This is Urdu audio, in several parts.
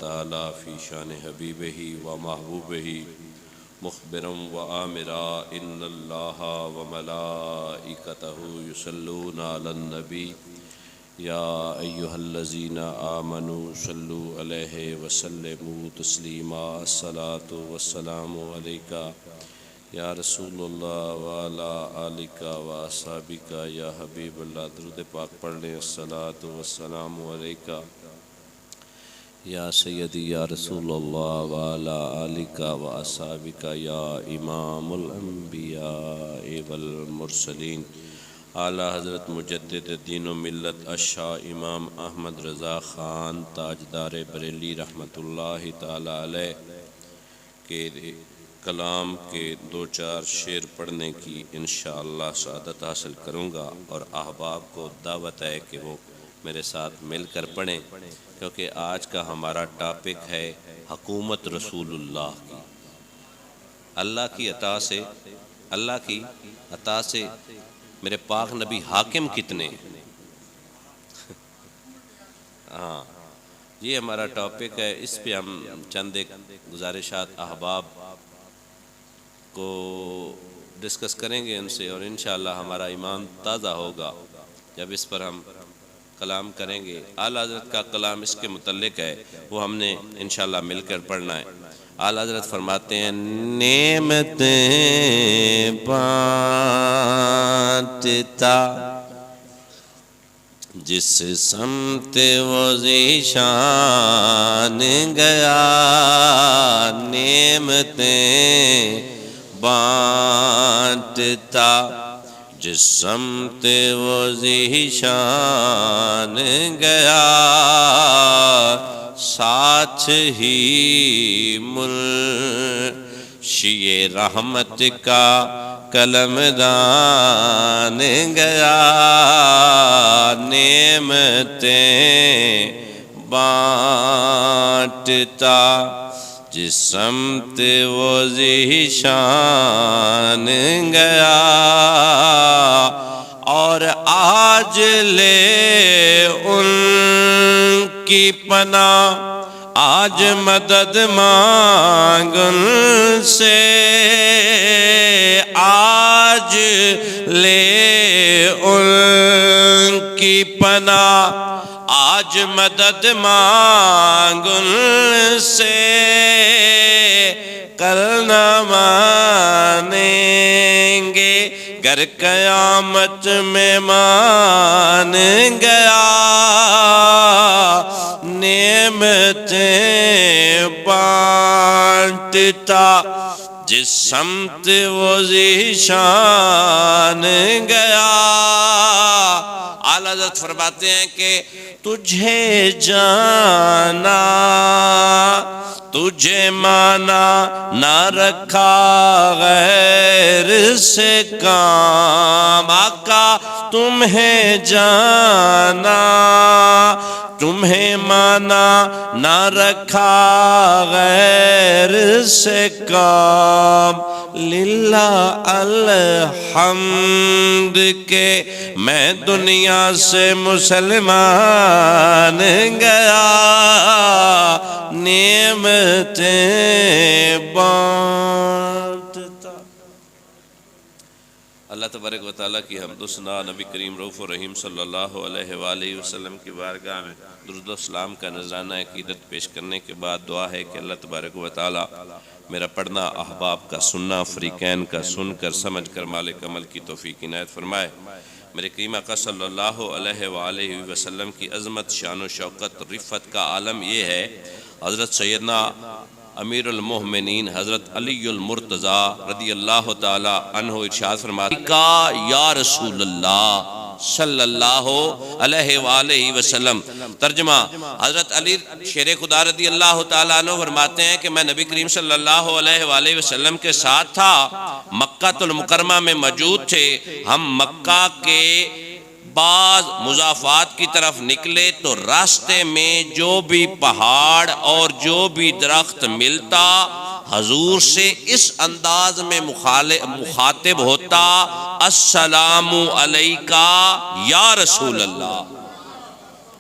تعالی فی شان حبیبہ و محبوبہ مخبرا و آمرا ان اللہ و ملائکتہ یصلون علی النبی یا ایہا الذین آمنوا صلوا علیہ وسلموا تسلیما الصلاۃ والسلام علیکہ یا رسول اللہ وعلی آلک و اصحابک یا حبیب اللہ۔ درود پاک پڑھ لیں۔ الصلاۃ والسلام علیکہ یا سیدی یا رسول اللہ وعلی آلک و اصحابک یا امام الانبیاء والمرسلین۔ اعلیٰ حضرت مجدد دین و ملت الشاہ امام احمد رضا خان تاجدار بریلی رحمۃ اللہ تعالی علیہ کے کلام کے دو چار شعر پڑھنے کی انشاءاللہ سعادت حاصل کروں گا، اور احباب کو دعوت ہے کہ وہ میرے ساتھ مل کر پڑھیں، کیونکہ آج کا ہمارا ٹاپک ہے حکومت رسول اللہ کی۔ اللہ کی عطا سے میرے پاک نبی حاکم کتنے ہیں؟ ہاں، یہ ہمارا ٹاپک ہے۔ اس پہ ہم چند ایک گزارشات احباب کو ڈسکس کریں گے ان سے، اور انشاءاللہ ہمارا ایمان تازہ ہوگا جب اس پر ہم کلام کریں گے۔ اعلیٰ حضرت کا کلام اس کے متعلق ہے، وہ ہم نے انشاءاللہ مل کر پڑھنا ہے۔ اعلیٰ حضرت فرماتے ہیں نعمتیں بانٹتا جس سمت وہ ذیشان گیا، نعمتیں بانٹتا جس سمت وہ ذیشان گیا، ساتھ ہی منشی رحمت کا قلم دان گیا، نعمتیں بانٹتا جس سمت وہ ذیشان گیا، اور آج لے ان کی پناہ، آج مدد مانگ ان سے، آج لے ان کی پناہ، آج مدد مانگ ان سے، کل نہ مانیں گے گر قیامت میں مان گیا، نعمتیں بانٹتا جس سمت وہ ذیشان گیا۔ اعلیٰ حضرت فرماتے ہیں کہ تجھے جانا، تجھے مانا، نہ رکھا غیر سے کام، آقا تمہیں جانا، تمہیں مانا، نہ رکھا غیر سے کام، للہ الحمد کے میں دنیا سے مسلمان گیا، نعمتیں بانٹتا۔ اللہ تبارک و تعالیٰ کی حمد و ثنا، نبی کریم رؤوف الرحیم صلی اللہ علیہ وآلہ وسلم کی بارگاہ میں درود و سلام کا نذرانہ عقیدت پیش کرنے کے بعد دعا ہے کہ اللہ تبارک و تعالیٰ میرا پڑھنا احباب کا سننا، فریقین کا سن کر سمجھ کر مالک عمل کی توفیق عنایت فرمائے۔ میرے کریم آقا صلی اللہ علیہ وآلہ وسلم کی عظمت، شان و شوکت، رفت کا عالم یہ ہے، حضرت سیدنا امیر المومنین حضرت علی المرتضیٰ رضی اللہ تعالی عنہ ارشاد فرماتے ہیں یا رسول اللہ صلی اللہ علیہ وآلہ وسلم۔ ترجمہ، حضرت علی شیر خدا رضی اللہ تعالیٰ عنہ فرماتے ہیں کہ میں نبی کریم صلی اللہ علیہ وآلہ وسلم کے ساتھ تھا، مکہ المکرمہ میں موجود تھے، ہم مکہ کے بعض مضافات کی طرف نکلے تو راستے میں جو بھی پہاڑ اور جو بھی درخت ملتا حضور سے اس انداز میں مخاطب ہوتا، السلام علیکہ یا رسول اللہ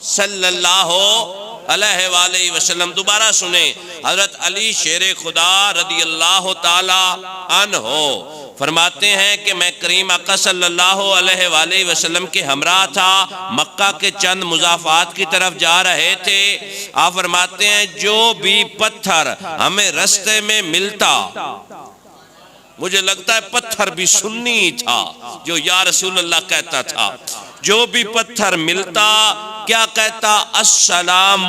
صلی اللہ علیہ وآلہ وسلم. دوبارہ سنیں، حضرت علی شیر خدا رضی اللہ تعالی عنہ فرماتے ہیں کہ میں کریم آقا صلی اللہ علیہ وآلہ وسلم کے ہمراہ تھا، مکہ کے چند مضافات کی طرف جا رہے تھے. آپ فرماتے ہیں جو بھی پتھر ہمیں رستے میں ملتا، مجھے لگتا ہے پتھر بھی سنی تھا جو یا رسول اللہ کہتا تھا، جو بھی پتھر ملتا کیا کہتا؟ السلام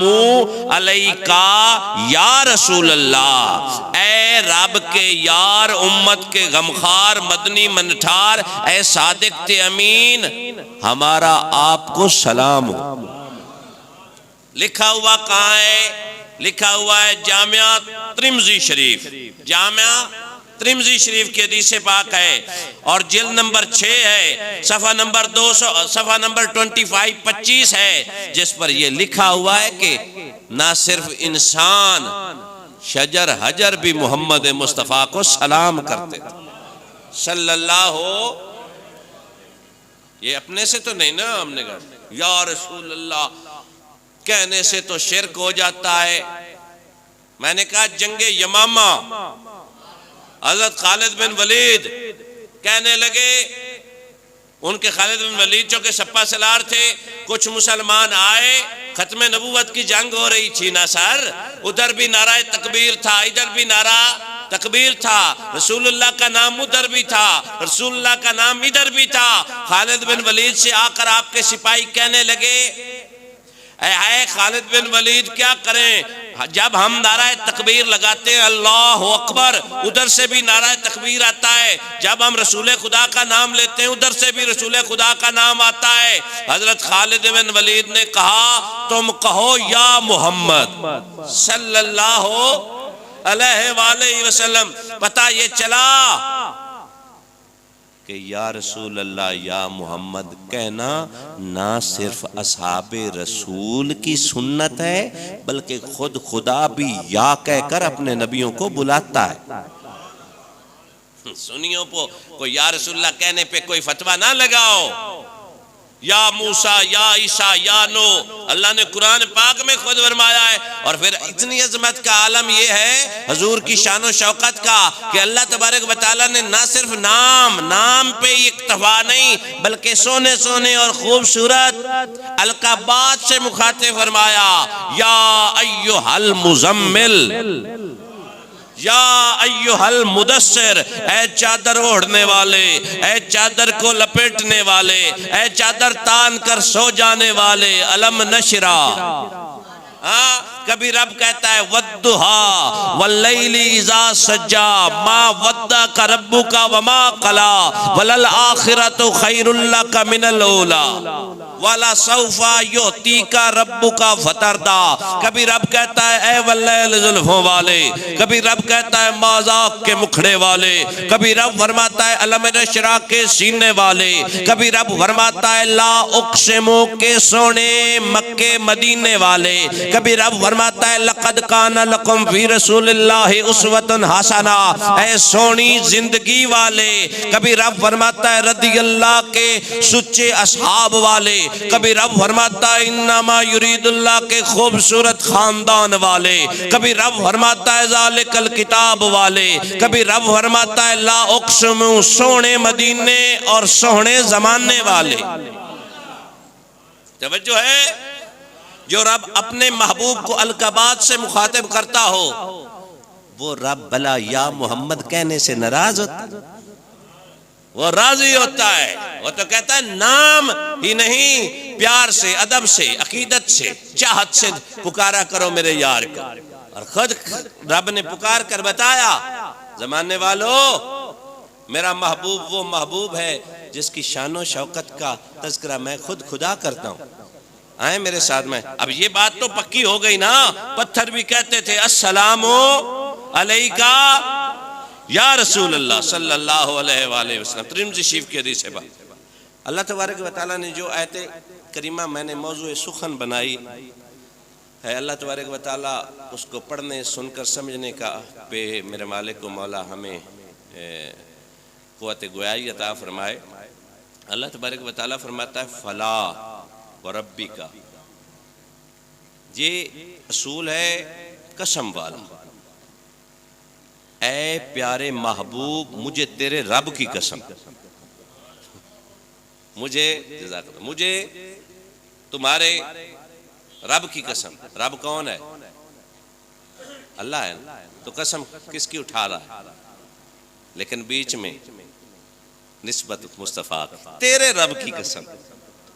علیکہ یا رسول اللہ، اے رب کے یار، امت کے غمخار، مدنی منٹھار، اے صادق تے امین، ہمارا آپ کو سلام ہو. لکھا ہوا کہاں ہے؟ لکھا ہوا ہے جامعہ ترمذی شریف، جامعہ ترمذی شریف کی حدیث پاک ہے، اور جلد نمبر 6 ہے، صفحہ نمبر 25 ہے، جس پر یہ لکھا ہوا ہے کہ نہ صرف انسان، شجر حجر بھی محمد مصطفیٰ کو سلام کرتے تھے صلی اللہ ہو. یہ اپنے سے تو نہیں نا، ہم نے کہا یا رسول اللہ کہنے سے تو شرک ہو جاتا ہے. میں نے کہا جنگ یمامہ حضرت خالد بن ولید کہنے لگے، ان کے خالد بن ولید جو کہ سپہ سالار تھے، کچھ مسلمان آئے، ختم نبوت کی جنگ ہو رہی تھی نا سر، ادھر بھی نعرہ تکبیر تھا، ادھر بھی نعرہ تکبیر تھا، رسول اللہ کا نام ادھر بھی تھا، رسول اللہ کا نام ادھر بھی تھا. خالد بن ولید سے آ کر آپ کے سپاہی کہنے لگے، اے خالد بن ولید کیا کریں، جب ہم نعرہ تکبیر لگاتے ہیں اللہ اکبر، ادھر سے بھی نعرہ تکبیر آتا ہے، جب ہم رسول خدا کا نام لیتے ہیں ادھر سے بھی رسول خدا کا نام آتا ہے. حضرت خالد بن ولید نے کہا تم کہو یا محمد صلی اللہ علیہ وآلہ وسلم. پتہ یہ چلا کہ یا رسول اللہ یا محمد کہنا نہ صرف اصحاب رسول کی سنت ہے، بلکہ خود خدا بھی یا کہہ کر اپنے نبیوں کو بلاتا ہے. سنیوں کو کوئی یا رسول اللہ کہنے پہ کوئی فتویٰ نہ لگاؤ. یا موسیٰ، یا عیسیٰ، یا نو، اللہ نے قرآن پاک میں خود فرمایا ہے. اور پھر اتنی عظمت کا عالم یہ ہے حضور کی شان و شوقت کا کہ اللہ تبارک و تعالیٰ نے نہ صرف نام پہ اکتفا نہیں، بلکہ سونے سونے اور خوبصورت القابات سے مخاطب فرمایا، یا ایھا المزمل، یا ایھا المدثر، اے چادر اوڑھنے والے، اے چادر کو لپیٹنے والے، اے چادر تان کر سو جانے والے، الم نشرا. کبھی رب کہتا ہے والضحیٰ واللیل اذا سجا ما ودعک ربک وما قلی وللآخرۃ خیر لک من الاولی وَلَسَوْفَ يُعْتِيكَ رَبُّكَ فَتَرْضَىٰ. کبھی رب کہتا ہے اے واللیل زلفوں والے، کبھی رب کہتا ہے مازاق کے مکھڑے والے، کبھی رب فرماتا ہے الم نشرح کے سینے والے، کبھی رب فرماتا ہے لا اقسم کے سونے مکے مدینے والے، کبھی رب فرماتا ہے لقد کان لکم فی رسول اللہ اسوۃ حسنہ، اے سونی زندگی والے، کبھی رب فرماتا ہے رضی اللہ کے سچے اصحاب والے، کبھی رب فرماتا ہے انما یرید اللہ کے خوبصورت خاندان والے، کبھی رب فرماتا ہے ذالک الکتاب والے، کبھی رب فرماتا ہے لا اقسم سونے مدینے اور سونے زمانے والے. توجہ ہے، جو رب اپنے محبوب کو القابات سے مخاطب کرتا ہو وہ رب بلا یا محمد کہنے سے ناراض ہوتا ہے، وہ راضی ہوتا ہے. وہ تو کہتا ہے نام ہی نہیں، پیار سے، ادب سے، عقیدت سے، چاہت سے پکارا کرو میرے یار کو. اور خود رب نے پکار کر بتایا زمانے والو میرا محبوب وہ محبوب ہے جس کی شان و شوکت کا تذکرہ میں خود خدا کرتا ہوں. آئیں میرے ساتھ میں. اب یہ بات تو پکی ہو گئی نا، پتھر بھی کہتے تھے السلام علیکہ یا رسول اللہ صلی اللہ علیہ وآلہ وسلم. ترمذی شریف کی حدیث ہے. اللہ تبارک و تعالیٰ نے جو آیت کریمہ میں نے موضوع سخن بنائی ہے، اللہ تبارک و تعالیٰ اس کو پڑھنے، سن کر سمجھنے کا پہ میرے مالک و مولا ہمیں قوت گویائی عطا فرمائے. اللہ تبارک و تعالیٰ فرماتا ہے فلا وربک یہ اصول ہے قسم والا. اے پیارے محبوب مجھے تیرے رب کی قسم، مجھے تمہارے رب کی قسم. رب کون ہے؟ اللہ ہے نا. تو قسم کس کی اٹھا رہا ہے؟ لیکن بیچ میں نسبت مصطفیٰ تیرے رب کی قسم.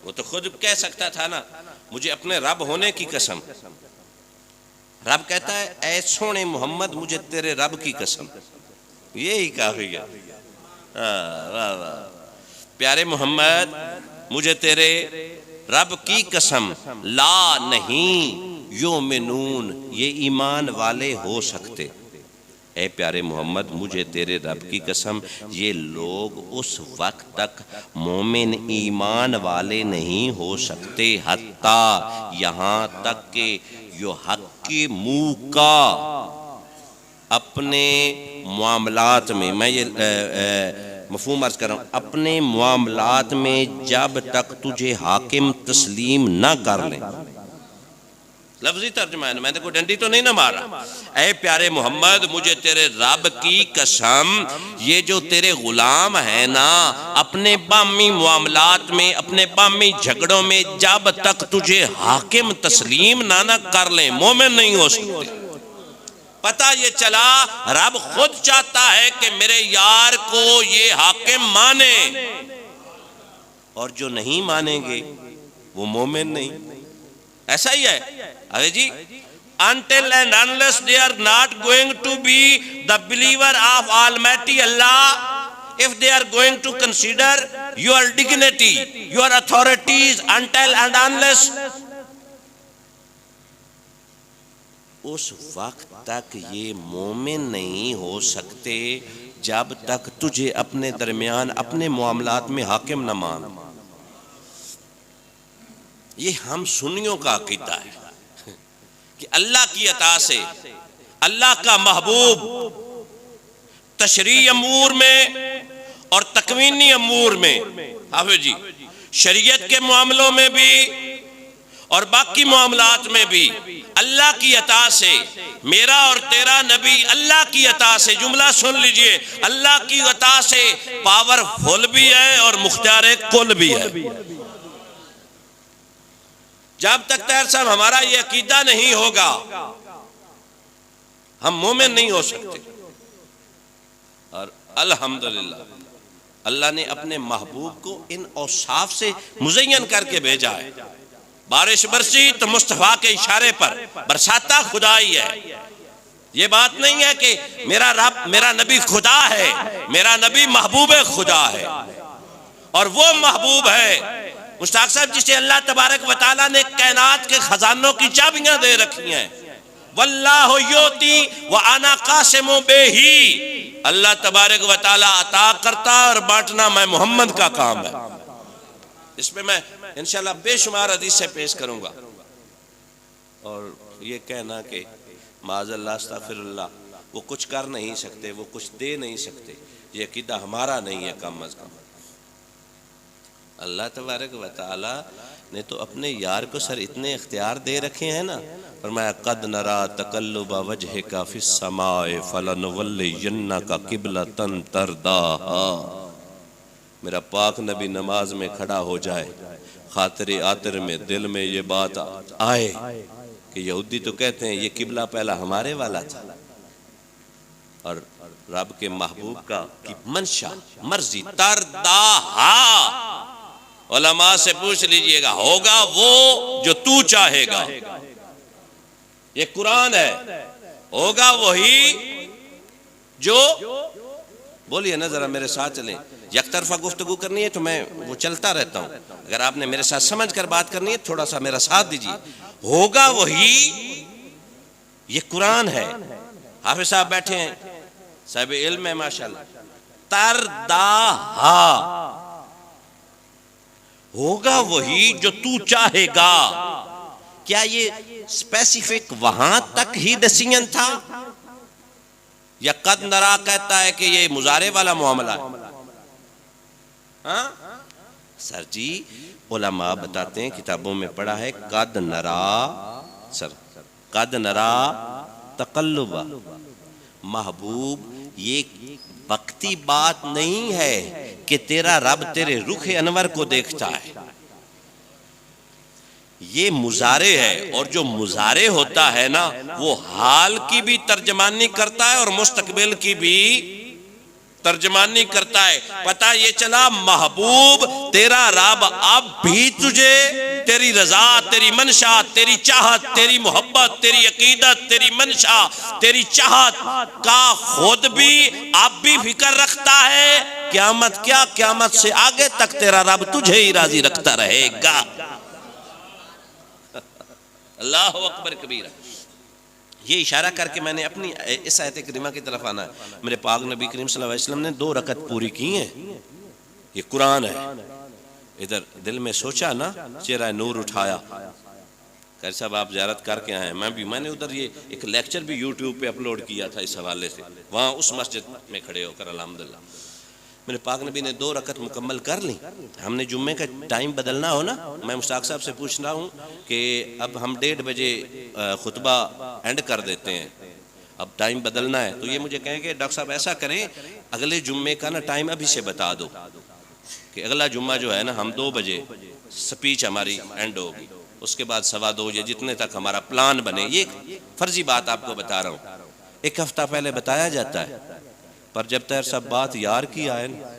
وہ تو خود کہہ سکتا تھا نا مجھے اپنے رب ہونے کی قسم. رب کہتا ہے اے سونے محمد مجھے تیرے رب کی قسم. یہی کافی ہے. واہ واہ. پیارے محمد مجھے تیرے رب کی قسم، لا نہیں یومنون یہ ایمان والے ہو سکتے. اے پیارے محمد مجھے تیرے رب کی قسم یہ لوگ اس وقت تک مومن ایمان والے نہیں ہو سکتے حتیٰ یہاں تک کہ یحکموک کا اپنے معاملات میں یہ مفہوم عرض کر رہا ہوں، اپنے معاملات میں جب تک تجھے حاکم تسلیم نہ کر لیں. لفظی ترجمہ ہے، میں نے کوئی ڈنڈی تو نہیں نہ مارا. اے پیارے محمد مجھے تیرے رب کی قسم یہ جو تیرے غلام ہیں نا اپنے بامی معاملات میں اپنے بامی جھگڑوں میں جب تک تجھے حاکم تسلیم نہ کر لیں مومن نہیں ہو سکتے. پتہ یہ چلا رب خود چاہتا ہے کہ میرے یار کو یہ حاکم مانے، اور جو نہیں مانیں گے وہ مومن نہیں. ایسا ہی ہے. ارے جی until and unless they are not going to be the believer of Almighty Allah, if they are going to consider your dignity, your authorities, until and unless اس وقت تک یہ مومن نہیں ہو سکتے جب تک تجھے اپنے درمیان اپنے معاملات میں حاکم نہ مان. یہ ہم سنیوں کا عقیدہ ہے کہ اللہ کی عطا سے اللہ کا محبوب تشریعی امور میں اور تکوینی امور میں حافظ جی شریعت کے معاملوں میں بھی اور باقی معاملات میں بھی اللہ کی عطا سے میرا اور تیرا نبی اللہ کی عطا سے، جملہ سن لیجئے، اللہ کی عطا سے پاورفل بھی ہے اور مختار کل بھی ہے. جب تک طاہر صاحب ہمارا یہ عقیدہ نہیں ہوگا ہم مومن نہیں ہو سکتے. اور الحمدللہ اللہ نے اپنے محبوب کو ان اوصاف سے مزین کر کے بھیجا ہے. بارش برسی تو مصطفیٰ کے اشارے پر برساتا خدا ہی ہے. یہ بات نہیں ہے کہ میرا رب میرا نبی خدا ہے، میرا نبی محبوب خدا ہے. اور وہ محبوب ہے مشتاق صاحب جسے اللہ تبارک و تعالیٰ نے کائنات کے خزانوں کی چابیاں دے رکھی ہیں. واللہ یوتی وانا قاسم بہی، اللہ تبارک و تعالیٰ عطا کرتا اور بانٹنا میں محمد کا کام ہے. اس میں انشاءاللہ بے شمار حدیث سے پیش کروں گا. اور یہ کہنا کہ معاذ اللہ استغفر اللہ وہ کچھ کر نہیں سکتے وہ کچھ دے نہیں سکتے، یہ عقیدہ ہمارا نہیں ہے. کم از کم اللہ تبارک و تعالی نے تو اپنے یار کو سر اتنے اختیار دے رکھے ہیں نا. فرمایا قد نرا تقلب وجہک فی السماء فلنولینک قبلۃ ترضاها. میرا پاک نبی نماز میں کھڑا ہو جائے، خاطر آطر میں دل میں یہ بات آئے کہ یہودی تو کہتے ہیں یہ قبلہ پہلا ہمارے والا تھا، اور رب کے محبوب کا کی منشا مرضی ترضاها. علماء سے پوچھ لیجئے گا ہوگا وہ جو تو چاہے گا. یہ قرآن ہے. ہوگا وہی جو بولیے نا ذرا میرے ساتھ چلیں. یک طرفہ گفتگو کرنی ہے تو میں وہ چلتا رہتا ہوں، اگر آپ نے میرے ساتھ سمجھ کر بات کرنی ہے تھوڑا سا میرا ساتھ دیجیے. ہوگا وہی، یہ قرآن ہے. حافظ صاحب بیٹھے ہیں، صاحب علم ہے ماشاءاللہ. ترضاها، ہوگا وہی جو تو چاہے گا. کیا یہ اسپیسیفک وہاں تک ہی ڈیسیژن تھا یا قد نرا کہتا ہے کہ یہ مضارع والا معاملہ ہے؟ ہاں سر جی علماء بتاتے ہیں، کتابوں میں پڑھا ہے قد نرا سر قد نرا تقلب، محبوب یہ وقتی بات نہیں ہے کہ تیرا رب تیرے رخ انور کو دیکھتا ہے، یہ مضارع ہے، اور جو مضارع ہوتا ہے نا وہ حال کی بھی ترجمانی کرتا ہے اور مستقبل کی بھی ترجمانی کرتا ہے۔ پتہ یہ چلا محبوب تیرا رب اب بھی تجھے تیری رضا، تیری منشا، تیری چاہت، تیری محبت، تیری عقیدت، تیری منشا، تیری چاہت کا خود بھی اب بھی فکر رکھتا ہے۔ قیامت کیا، قیامت سے آگے تک تیرا رب تجھے ہی راضی رکھتا رہے گا۔ اللہ اکبر کبیرہ۔ یہ اشارہ کر کے میں نے اپنی اس آیت کریمہ کی طرف آنا ہے۔ میرے پاک نبی کریم صلی اللہ علیہ وسلم نے 2 رکعت پوری کی ہیں، یہ قرآن ہے۔ ادھر دل میں سوچا نا، چہرہ نور اٹھایا، کہ صاحب آپ زیارت کر کے آئے ہیں۔ میں نے ادھر یہ ایک لیکچر بھی یوٹیوب پہ اپلوڈ کیا تھا اس حوالے سے، وہاں اس مسجد میں کھڑے ہو کر الحمدللہ۔ میرے پاک نبی نے 2 رکعت مکمل کر لی۔ ہم نے جمعے کا ٹائم بدلنا ہو نا، میں مشتاق صاحب سے پوچھ رہا ہوں کہ اب ہم 1:30 بجے خطبہ اینڈ کر دیتے ہیں، اب ٹائم بدلنا ہے، تو یہ مجھے کہیں کہ ڈاکٹر صاحب ایسا کریں اگلے جمعے کا نا ٹائم ابھی سے بتا دو، کہ اگلا جمعہ جو ہے نا ہم 2 بجے سپیچ ہماری اینڈ ہوگی، اس کے بعد 2:15 یا جتنے تک ہمارا پلان بنے۔ یہ فرضی بات آپ کو بتا رہا ہوں، 1 ہفتہ پہلے بتایا جاتا ہے، پر جب تیر سب بات یار کی آئے نا،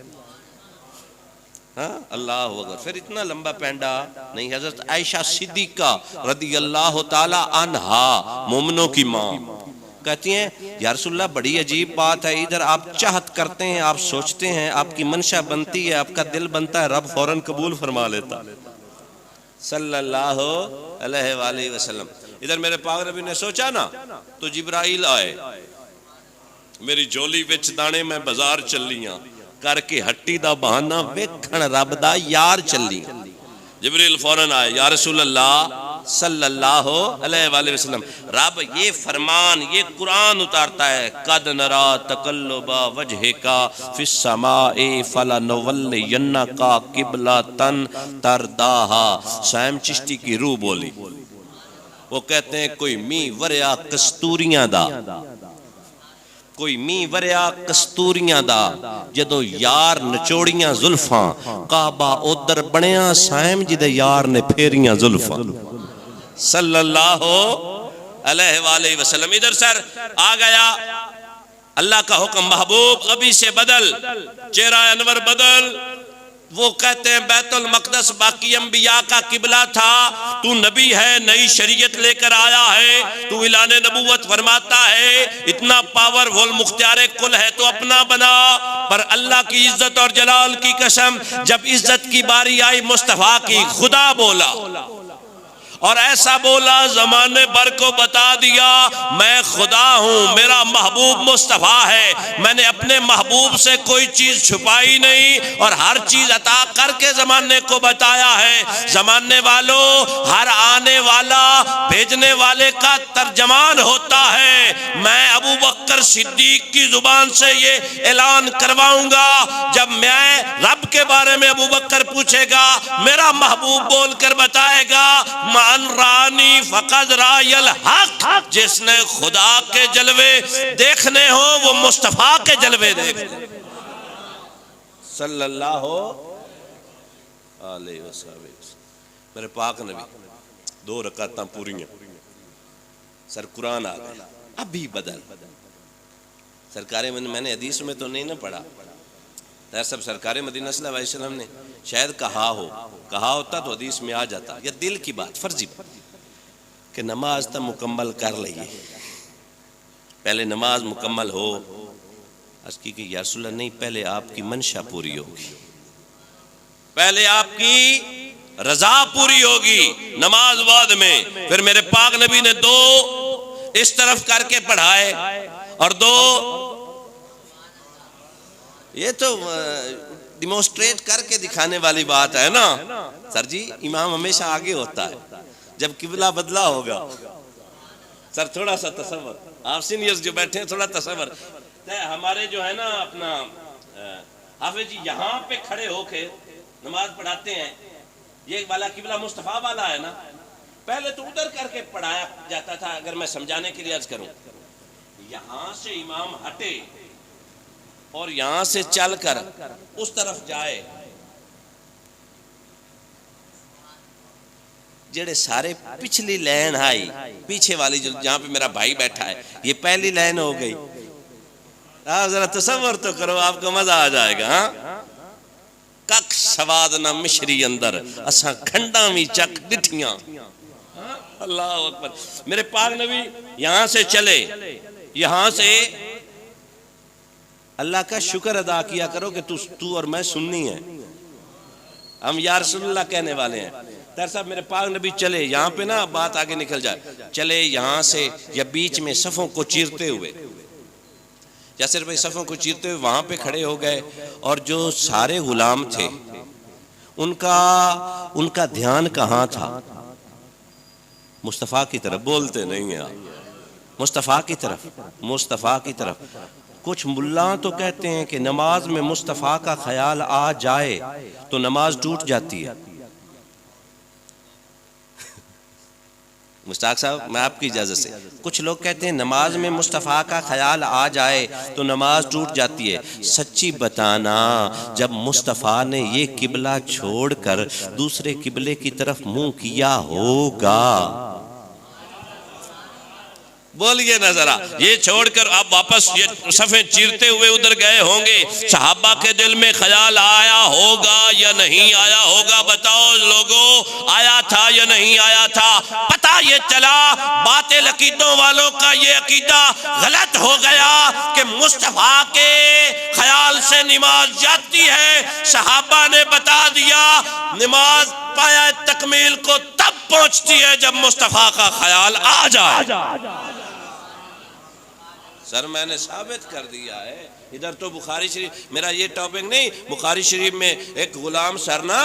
ہاں اللہ اکبر، پھر اتنا لمبا پینڈا نہیں۔ حضرت عائشہ صدیقہ رضی اللہ تعالی عنہا، مومنوں کی ماں، کہتی ہیں یا رسول اللہ بڑی عجیب بات ہے، ادھر آپ چاہت کرتے ہیں، آپ سوچتے ہیں، آپ کی منشا بنتی ہے، آپ کا دل بنتا ہے، رب فوراً قبول فرما لیتا صلی اللہ علیہ وآلہ وسلم۔ ادھر میرے پاک نبی نے سوچا نا تو جبرائیل آئے، میری جولی وچ دانے میں بازار چلیاں، کر کے ہٹی دا بہانہ ویکھن رب دا یار چلیاں۔ جبریل فوراً آئے، یا رسول اللہ صلی اللہ علیہ وآلہ وسلم، رب یہ فرمان، یہ قرآن اتارتا ہے، قد نرا تقلب وجہک فی السماء فلنولینک قبلۃ ترضاھا۔ سائم چشتی کی روح بولی، وہ کہتے ہیں کوئی می وریا کستوریاں دا، کوئی می وریا کستوریاں دا، جدو یار نچوڑیاں زلفاں، کعبہ ادھر بنیاں سائم جدے یار نے پھیریاں زلفاں صلی اللہ علیہ وآلہ وسلم۔ ادھر سر آ گیا اللہ کا حکم، محبوب ابھی سے بدل، چہرہ انور بدل۔ وہ کہتے ہیں بیت المقدس باقی انبیاء کا قبلہ تھا، تو نبی ہے، نئی شریعت لے کر آیا ہے، تو اعلان نبوت فرماتا ہے، اتنا پاور وول مختار کل ہے تو اپنا بنا۔ پر اللہ کی عزت اور جلال کی قسم، جب عزت کی باری آئی مصطفیٰ کی، خدا بولا اور ایسا بولا زمانے بھر کو بتا دیا میں خدا ہوں، میرا محبوب مصطفیٰ ہے، میں نے اپنے محبوب سے کوئی چیز چھپائی نہیں اور ہر چیز عطا کر کے زمانے کو بتایا ہے۔ زمانے والوں، ہر آنے والا بھیجنے والے کا ترجمان ہوتا ہے۔ میں ابو بکر صدیق کی زبان سے یہ اعلان کرواؤں گا، جب میں رب کے بارے میں ابو بکر پوچھے گا، میرا محبوب بول کر بتائے گا، من رانی فقد رائی الحق، جس نے خدا کے جلوے دیکھنے ہو وہ مصطفیٰ کے جلوے دیکھنے صلی اللہ علیہ وسلم۔ میرے پاک نبی 2 رکعتاں پوریاں، سر قرآن آ گیا، ابھی بدل سرکار میں نے حدیث میں تو نہیں نہ پڑھا، سب سرکار مدینہ صلی اللہ علیہ وسلم نے شاید کہا ہوتا تو حدیث میں آ جاتا، یا دل کی بات، فرضی بات کہ نماز تم مکمل کر لئیے، پہلے نماز مکمل ہو۔ عرض کی کہ یا رسول اللہ نہیں، پہلے آپ کی منشا پوری ہوگی، پہلے آپ کی رضا پوری ہوگی، نماز بعد میں۔ پھر میرے پاک نبی نے 2 اس طرف کر کے پڑھائے اور 2 یہ تو ڈیمونسٹریٹ کر کے دکھانے والی بات ہے نا سر جی۔ امام ہمیشہ آگے ہوتا ہے، جب قبلہ بدلا ہوگا سر تھوڑا سا تصور، آپ سینئرز جو بیٹھے ہیں تھوڑا تصور، ہمارے جو ہے نا اپنا حافظ جی یہاں پہ کھڑے ہو کے نماز پڑھاتے ہیں، یہ والا قبلہ مصطفیٰ والا ہے نا، پہلے تو ادھر کر کے پڑھایا جاتا تھا. اگر میں سمجھانے کے لیے عرض کروں، یہاں سے امام ہٹے اور یہاں سے چل کر اس طرف جائے، جڑے سارے پچھلی لائن آئی، پیچھے والی جو جہاں پہ میرا بھائی بیٹھا ہے، یہ پہلی لائن ہو گئی. آپ ذرا تصور تو کرو، آپ کو مزہ آ جائے گا. ہاں، کک سواد نہ مشری اندر، اساں کھنڈاں وی چک ڈٹھیاں. اللہ اکبر. میرے پاک نبی یہاں سے چلے، یہاں سے اللہ کا شکر ادا کیا کرو کہ تو اور میں سننی ہے، ہم یا رسول اللہ کہنے والے ہیں. تر صاحب میرے پاک نبی چلے، یہاں پہ نا بات آگے نکل جائے، چلے یہاں سے یا بیچ میں صفوں کو چیرتے ہوئے، یاسر بھائی صفوں کو چیرتے ہوئے وہاں پہ کھڑے ہو گئے. اور جو سارے غلام تھے ان کا دھیان کہاں تھا؟ مصطفیٰ کی طرف. بولتے نہیں ہیں آپ. مصطفیٰ کی طرف، مصطفیٰ کی طرف. کچھ ملاں تو کہتے ہیں کہ نماز میں مصطفیٰ کا خیال آ جائے تو نماز ٹوٹ جاتی ہے. مشتاق صاحب میں آپ کی اجازت سے، کچھ لوگ کہتے ہیں نماز میں مصطفیٰ کا خیال آ جائے تو نماز ٹوٹ جاتی ہے. سچی بتانا، جب مصطفیٰ نے یہ قبلہ چھوڑ کر دوسرے قبلے کی طرف منہ کیا ہوگا، بولیے نا ذرا، یہ چھوڑ کر آپ واپس یہ صفیں چیرتے ہوئے ادھر گئے ہوں گے، صحابہ کے دل میں خیال آیا ہوگا یا نہیں آیا ہوگا؟ بتاؤ لوگوں، آیا تھا یا نہیں آیا تھا؟ پتہ یہ چلا باطل عقیدوں والوں کا یہ عقیدہ غلط ہو گیا کہ مصطفیٰ کے خیال سے نماز جاتی ہے. صحابہ نے بتا دیا نماز پایہ تکمیل کو تب پہنچتی ہے جب مصطفیٰ کا خیال آ جائے. سر میں نے ثابت کر دیا ہے. ادھر تو بخاری شریف، میرا یہ ٹاپک نہیں، بخاری شریف میں ایک غلام سر نا،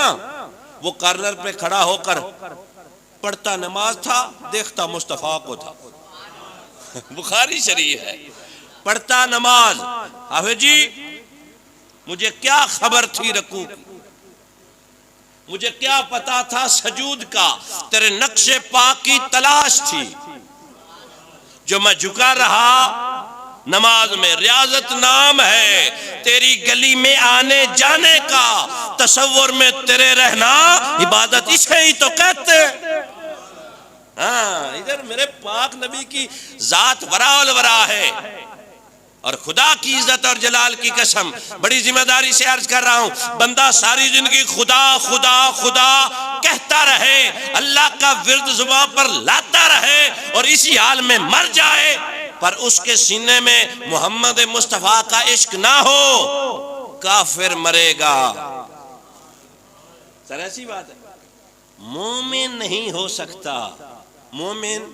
وہ کارنر پہ کھڑا ہو کر پڑھتا نماز تھا، دیکھتا مصطفیٰ کو تھا. بخاری شریف ہے. پڑھتا نماز، حافظ جی مجھے کیا خبر تھی رکوع کی، مجھے کیا پتا تھا سجود کا، تیرے نقش پاک کی تلاش تھی. جو میں جھکا رہا نماز میں، ریاضت نام ہے تیری گلی میں آنے جانے کا، تصور میں تیرے رہنا عبادت اسے ہی تو کہتے. ہاں، ادھر میرے پاک نبی کی ذات ورا الورا ہے. اور خدا کی عزت اور جلال کی قسم بڑی ذمہ داری سے عرض کر رہا ہوں، بندہ ساری زندگی خدا خدا خدا کہتا رہے، اللہ کا ورد زبان پر لاتا رہے اور اسی حال میں مر جائے، پر اس کے سینے میں محمد مصطفیٰ کا عشق نہ ہو، کافر مرے گا. سر ایسی بات ہے، مومن نہیں ہو سکتا. مومن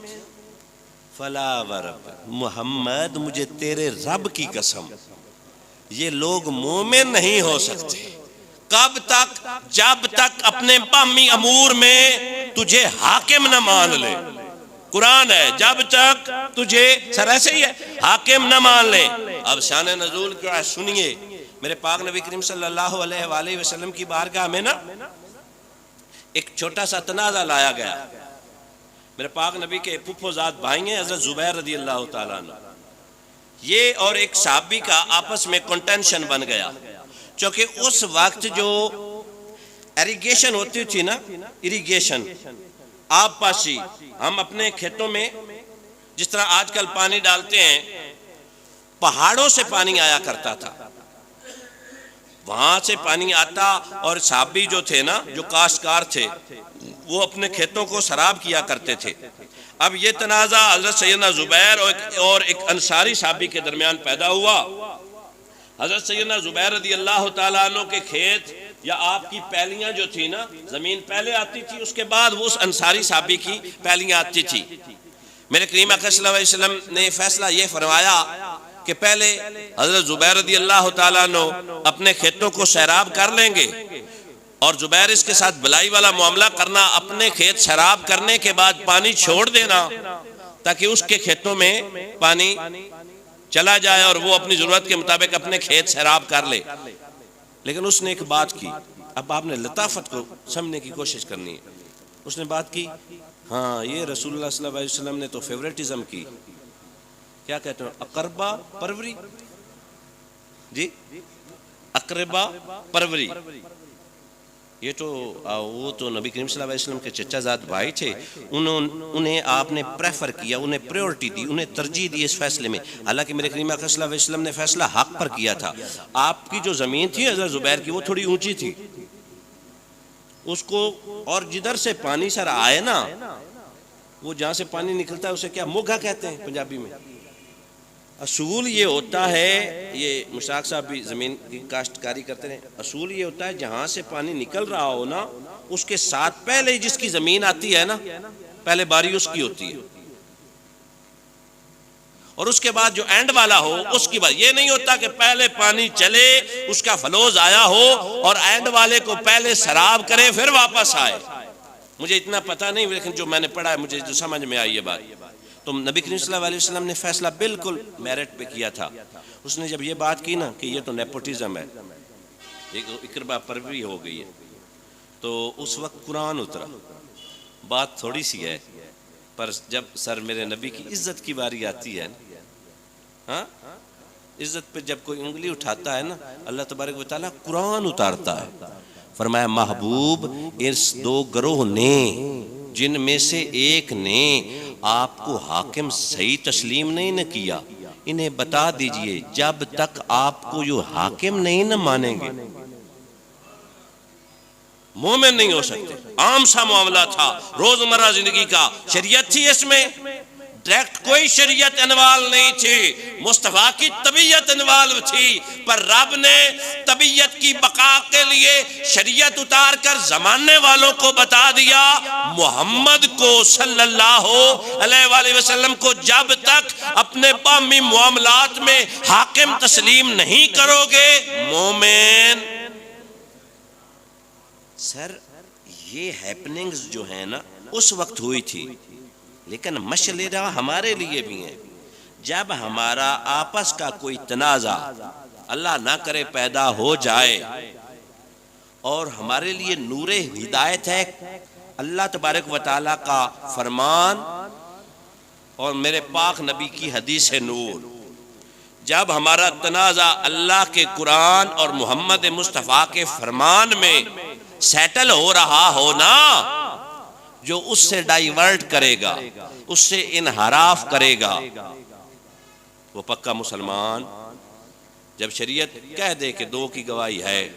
فلا ورب، محمد مجھے تیرے رب کی قسم، یہ لوگ مومن نہیں ہو سکتے. کب تک؟ جب تک اپنے بامی امور میں تجھے حاکم نہ مان لے. قرآن ہے، جب تک تجھے، سر ایسے ہی ہے، حاکم نہ مان لے. اب شان نزول کیا ہے سنیے. میرے پاک نبی کریم صلی اللہ علیہ وآلہ وسلم کی بارگاہ میں نا ایک چھوٹا سا تنازع لایا گیا. میرے پاک نبی کے پھپھو زاد بھائی ہیں حضرت زبیر رضی اللہ تعالیٰ عنہ، یہ اور ایک صحابی کا آپس میں کنٹینشن بن گیا. چونکہ اس وقت جو ایریگیشن ہوتی تھی نا، ایریگیشن آب پاشی، ہم اپنے کھیتوں میں جس طرح آج کل پانی ڈالتے ہیں، پہاڑوں سے پانی آیا کرتا تھا، وہاں سے پانی آتا اور صحابی جو تھے نا، جو کاشتکار تھے، وہ اپنے کھیتوں کو سراب کیا کرتے تھے. اب یہ تنازع حضرت سیدنا زبیر اور ایک انصاری صحابی کے درمیان پیدا ہوا. حضرت سیدنا زبیر رضی اللہ تعالیٰ عنہ کے کھیت یا آپ کی پیلیاں جو تھی نا، زمین پہلے آتی تھی، اس کے بعد وہ اس انصاری صحابی کی پیلیاں آتی تھی. میرے کریم اکرم صلی اللہ علیہ وسلم نے فیصلہ یہ فرمایا کہ پہلے حضرت زبیر رضی اللہ تعالیٰ عنہ اپنے کھیتوں کو سیراب کر لیں گے، اور زبیر اس کے ساتھ بلائی والا معاملہ کرنا، اپنے کھیت سیراب کرنے کے بعد پانی چھوڑ دینا تاکہ اس کے کھیتوں میں پانی چلا جائے اور وہ اپنی ضرورت کے مطابق اپنے کھیت سیراب کر لے. لیکن اس نے ایک بات کی، اب آپ نے لطافت کو سمجھنے کی کوشش کرنی ہے. اس نے بات کی ہاں یہ رسول اللہ صلی اللہ علیہ وسلم نے تو فیوریٹزم کی، کیا کہتے ہیں، اقربا پروری، جی اقربا پروری، یہ تو وہ تو نبی کریم صلی اللہ علیہ وسلم کے چچا زاد بھائی تھے، انہیں آپ نے پریفر کیا، انہیں پریورٹی دی، انہیں ترجیح دی اس فیصلے میں، حالانکہ میرے کریم اکرم صلی اللہ علیہ وسلم نے فیصلہ حق پر کیا تھا۔ آپ کی جو زمین تھی حضرت زبیر کی وہ تھوڑی اونچی تھی، اس کو، اور جدھر سے پانی سر آئے نا، وہ جہاں سے پانی نکلتا ہے اسے کیا موگھا کہتے ہیں پنجابی میں۔ اصول یہ ہوتا ہے، یہ مشتاق صاحب بھی زمین کی کاشتکاری کرتے ہیں، اصول یہ ہوتا ہے جہاں سے پانی نکل رہا ہو نا، اس کے ساتھ پہلے جس کی زمین آتی ہے نا، پہلے باری اس کی ہوتی ہے، اور اس کے بعد جو اینڈ والا ہو اس کی بات، یہ نہیں ہوتا کہ پہلے پانی چلے، اس کا فلوز آیا ہو اور اینڈ والے کو پہلے سراب کرے پھر واپس آئے۔ مجھے اتنا پتہ نہیں، لیکن جو میں نے پڑھا ہے مجھے جو سمجھ میں آئی یہ بات، تو نبی کریم صلی اللہ علیہ وسلم نے فیصلہ بالکل میرٹ پہ کیا تھا۔ اس نے جب یہ بات کی نا کہ یہ تو نیپوٹزم ہے، ایک اقربا پروری ہو گئی ہے، تو اس وقت قرآن اترا۔ بات تھوڑی سی ہے، پر جب سر میرے نبی کی عزت کی باری آتی ہے، ہاں عزت پہ جب کوئی انگلی اٹھاتا ہے نا، اللہ تبارک و تعالیٰ قرآن اتارتا ہے۔ فرمایا محبوب اس دو گروہ نے، جن میں سے ایک نے آپ کو حاکم صحیح تسلیم نہیں نہ کیا، انہیں بتا دیجئے جب تک آپ کو یہ حاکم نہیں نہ مانیں گے مومن نہیں ہو سکتے۔ عام سا معاملہ تھا، روزمرہ زندگی کا، شریعت تھی اس میں، ڈائریکٹ کوئی شریعت انوال نہیں تھی، مصطفیٰ کی طبیعت انوال تھی، پر رب نے طبیعت کی بقا کے لیے شریعت اتار کر زمانے والوں کو بتا دیا، محمد کو صلی اللہ علیہ وآلہ وسلم کو جب تک اپنے باہمی معاملات میں حاکم تسلیم نہیں کرو گے مومن۔ سر یہ ہیپننگز جو ہیں نا اس وقت ہوئی تھی، لیکن مشورہ ہمارے لیے بھی ہیں۔ جب ہمارا آپس کا کوئی تنازع اللہ نہ کرے پیدا ہو جائے، اور ہمارے لیے نور ہدایت ہے اللہ تبارک و تعالیٰ کا فرمان اور میرے پاک نبی کی حدیث نور، جب ہمارا تنازع اللہ کے قرآن اور محمد مصطفیٰ کے فرمان میں سیٹل ہو رہا ہو نا، جو اس سے ڈائیورٹ کرے گا، اس سے انحراف کرے گا، وہ پکا مسلمان۔ جب شریعت کہہ دے کہ دو کی گواہی ہے،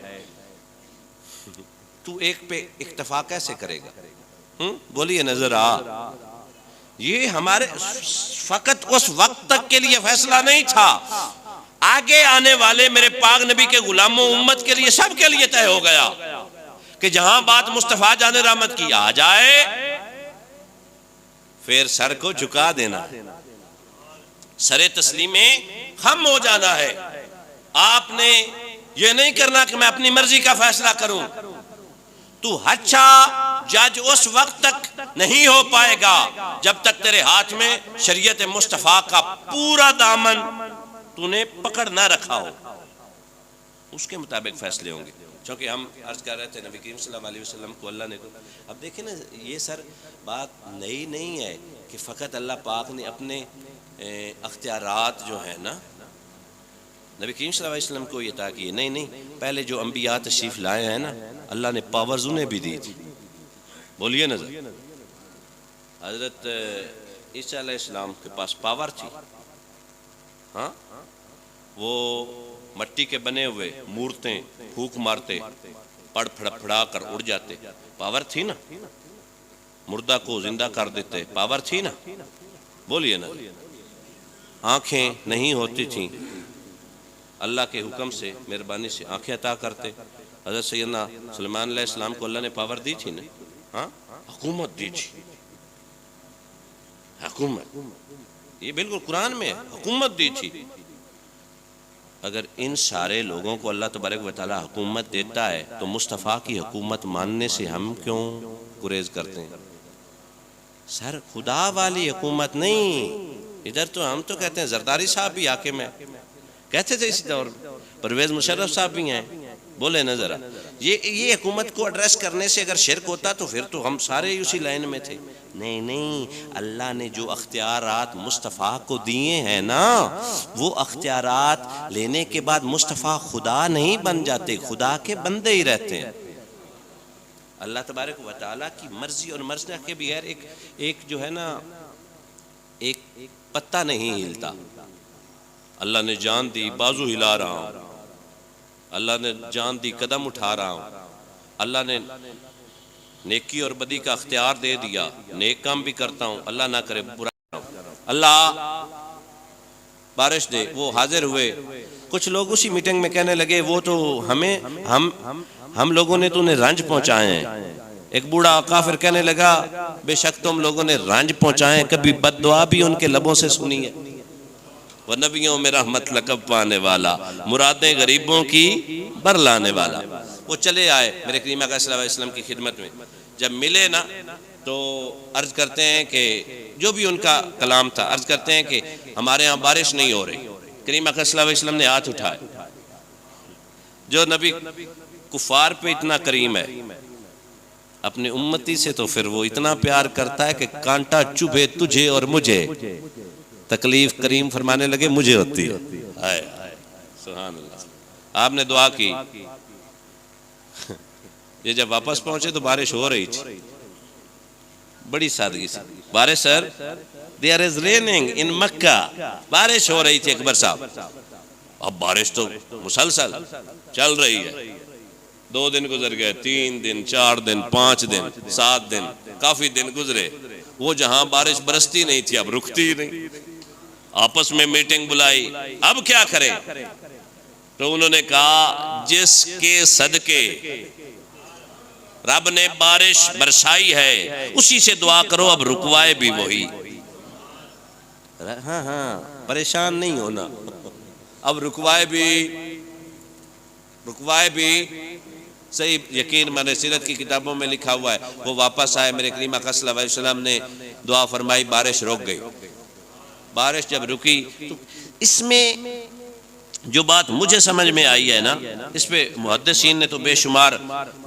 تو ایک پہ اکتفا کیسے کرے گا؟ بولیے نظر آ، یہ ہمارے فقط اس وقت تک کے لیے فیصلہ نہیں تھا، آگے آنے والے میرے پاک نبی کے غلاموں امت کے لیے سب کے لیے طے ہو گیا کہ جہاں بات مصطفیٰ جان رحمت کی آ جائے پھر سر کو جھکا دینا، سر تسلیمیں خم ہو جانا ہے۔ آپ نے یہ نہیں کرنا کہ میں اپنی مرضی کا فیصلہ کروں، تو اچھا جج اس وقت تک نہیں ہو پائے گا جب تک تیرے ہاتھ میں شریعت مصطفیٰ کا پورا دامن تو نے پکڑ نہ رکھا ہو، اس کے مطابق فیصلے ہوں گے۔ چونکہ ہم عرض کر رہے تھے نبی کریم صلی اللہ علیہ وسلم کو اللہ نے، اب دیکھیں نا یہ سر بات نئی نہیں ہے کہ فقط اللہ پاک نے اپنے اختیارات جو ہیں نا نبی کریم صلی اللہ علیہ وسلم کو یہ عطا کیے، نہیں، پہلے جو انبیاء تشریف لائے ہیں نا اللہ نے پاورز انہیں بھی دی تھی۔ بولیے نظر، حضرت عیسیٰ علیہ السلام کے پاس پاور تھی، ہاں وہ مٹی کے بنے ہوئے مورتیں پھونک مارتے، پڑ پھڑا کر اڑ جاتے، پاور تھی نا، مردہ کو زندہ کر دیتے، پاور تھی نا، بولیے نا۔ آنکھیں نہیں ہوتی تھیں، اللہ کے حکم سے مہربانی سے آنکھیں عطا کرتے۔ حضرت سیدنا سلیمان علیہ السلام کو اللہ نے پاور دی تھی نا، ہاں حکومت دی تھی، حکومت، یہ بالکل قرآن میں حکومت دی تھی۔ اگر ان سارے لوگوں کو اللہ تبارک و تعالی حکومت دیتا ہے تو مصطفیٰ کی حکومت ماننے سے ہم کیوں گریز کرتے ہیں؟ سر خدا والی حکومت نہیں، ادھر تو ہم تو کہتے ہیں زرداری صاحب بھی حاکم ہے، کہتے تھے اسی دور میں، پرویز مشرف صاحب بھی ہیں، بولے نظر یہ حکومت کو ایڈریس کرنے سے اگر شرک ہوتا تو پھر تو ہم سارے اسی لائن میں تھے. نہیں، اللہ نے جو اختیارات مصطفیٰ کو دیے ہیں نا، وہ اختیارات لینے کے بعد مصطفیٰ خدا نہیں بن جاتے، خدا کے بندے ہی رہتے ہیں. اللہ تبارک و تعالیٰ کی مرضی اور مرضی کے بغیر ایک جو ہے نا ایک پتہ نہیں ہلتا. اللہ نے جان دی بازو ہلا رہا ہوں، اللہ نے جان دی قدم اٹھا رہا ہوں، اللہ نے نیکی اور بدی کا اختیار دے دیا، نیک کام بھی کرتا ہوں، اللہ نہ کرے برا کرتا ہوں. اللہ بارش دے. وہ حاضر ہوئے، کچھ لوگ اسی میٹنگ میں کہنے لگے وہ تو ہم لوگوں نے تو انہیں رنج پہنچائے ہیں. ایک بوڑھا کافر کہنے لگا بے شک تم لوگوں نے رنج پہنچائے، کبھی بد دعا بھی ان کے لبوں سے سنی ہے. وہ نبیوں میں رحمت لقب پانے والا، مرادیں غریبوں کی بر لانے والا. وہ چلے آئے میرے کریم آقا صلی اللہ علیہ وسلم کی خدمت میں. جب ملے نا تو عرض کرتے ہیں کہ جو بھی ان کا کلام تھا، عرض کرتے ہیں کہ ہمارے ہاں بارش نہیں ہو رہی. کریم آقا صلی اللہ علیہ وسلم نے ہاتھ اٹھائے. جو نبی کفار پہ اتنا کریم ہے، اپنی امتی سے تو پھر وہ اتنا پیار کرتا ہے کہ کانٹا چبھے تجھے اور مجھے تکلیف کریم فرمانے لگے مجھے ہوتی ہے. سبحان اللہ. آپ نے دعا کی. یہ جب واپس پہنچے تو بارش ہو رہی تھی، بڑی سادگی سے. بارش سر there is raining in مکہ. بارش ہو رہی تھی اکبر صاحب. اب بارش تو مسلسل چل رہی ہے. 2 دن گزر گئے، 3 دن، 4 دن، 5 دن، 7 دن، کافی دن گزرے. وہ جہاں بارش برستی نہیں تھی اب رکتی ہی نہیں. آپس میں میٹنگ بلائی، اب کیا کریں؟ تو انہوں نے کہا جس کے صدقے رب نے بارش برسائی ہے اسی سے دعا کرو، اب رکوائے بھی وہی. ہاں پریشان نہیں ہونا. اب رکوائے بھی صحیح. یقین میں نے سیرت کی کتابوں میں لکھا ہوا ہے. وہ واپس آئے، میرے کریم آقا صلی اللہ علیہ وسلم نے دعا فرمائی، بارش رک گئی. بارش جب رکی تو اس میں جو بات مجھے سمجھ میں آئی ہے نا، اس پہ محدثین نے تو بے شمار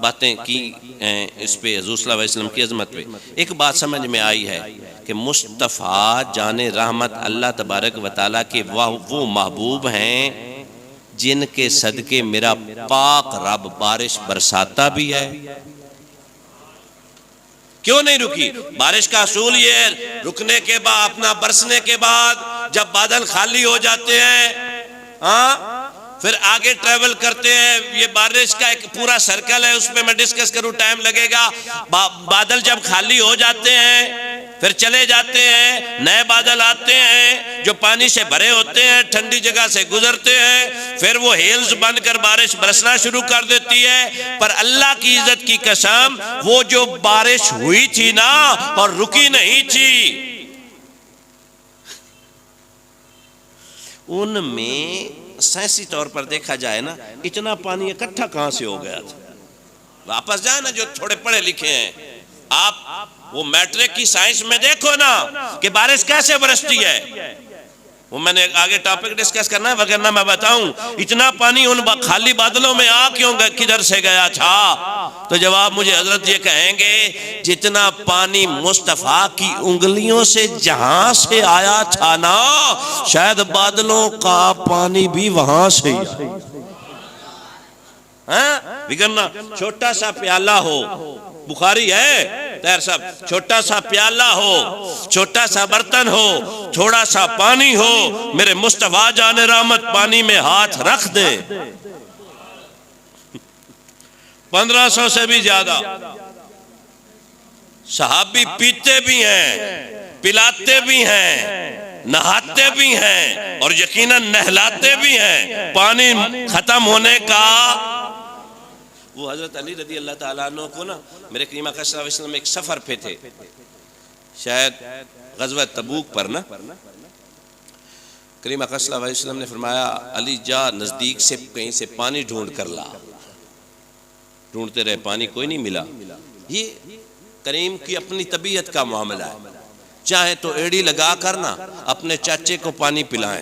باتیں کی ہیں اس پہ، حضور صلی اللہ علیہ وسلم کی عظمت پہ. ایک بات سمجھ میں آئی ہے کہ مصطفیٰ جان رحمت اللہ تبارک و تعالیٰ کے وہ محبوب ہیں جن کے صدقے میرا پاک رب بارش برساتا بھی ہے. کیوں نہیں رکی؟ بارش کا اصول یہ ہے رکنے کے بعد، اپنا برسنے کے بعد جب بادل خالی ہو جاتے ہیں پھر آگے ٹریول کرتے ہیں. یہ بارش کا ایک پورا سرکل ہے، اس پہ میں ڈسکس کروں ٹائم لگے گا. بادل جب خالی ہو جاتے ہیں پھر چلے جاتے ہیں، نئے بادل آتے ہیں جو پانی سے بھرے ہوتے ہیں، ٹھنڈی جگہ سے گزرتے ہیں، پھر وہ ہیلز بن کر بارش برسنا شروع کر دیتی ہے. پر اللہ کی عزت کی قسم، وہ جو بارش ہوئی تھی نا اور رکی نہیں تھی، ان میں سائنسی طور پر دیکھا جائے نا اتنا پانی اکٹھا کہاں سے ہو گیا تھا. واپس جائے نا جو تھوڑے پڑھے لکھے ہیں، آپ وہ میٹرک کی سائنس میں دیکھو نا کہ بارش کیسے برستی ہے. وہ میں نے آگے ٹاپک ڈسکس کرنا ہے، وگرنہ میں بتاؤں اتنا پانی ان خالی بادلوں میں کیوں کدھر سے گیا تھا. تو جواب مجھے حضرت یہ کہیں گے جتنا پانی مصطفیٰ کی انگلیوں سے جہاں سے آیا تھا نا، شاید بادلوں کا پانی بھی وہاں سے ہی وگرنہ چھوٹا سا پیالہ ہو، بخاری ہے تیر صاحب، چھوٹا سا پیالہ ہو، چھوٹا سا برتن ہو، تھوڑا سا پانی ہو، میرے مصطفیٰ جان رحمت پانی میں ہاتھ رکھ دے 1500 سے بھی زیادہ. صحابی پیتے بھی ہیں، پلاتے بھی ہیں، نہاتے بھی ہیں اور یقیناً نہلاتے بھی ہیں. پانی ختم ہونے کا وہ حضرت علی رضی اللہ تعالیٰ عنہ کو نا میرے کریم آقا صلی اللہ علیہ وسلم ایک سفر پہ تھے، شاید غزوہ تبوک پر نا. کریم آقا صلی اللہ علیہ وسلم نے فرمایا علی جا نزدیک سے کہیں سے پانی ڈھونڈ کر لا. ڈھونڈتے رہے، پانی کوئی نہیں ملا. یہ کریم کی اپنی طبیعت کا معاملہ ہے. چاہے تو ایڑی لگا کر نا اپنے چاچے کو پانی پلائیں،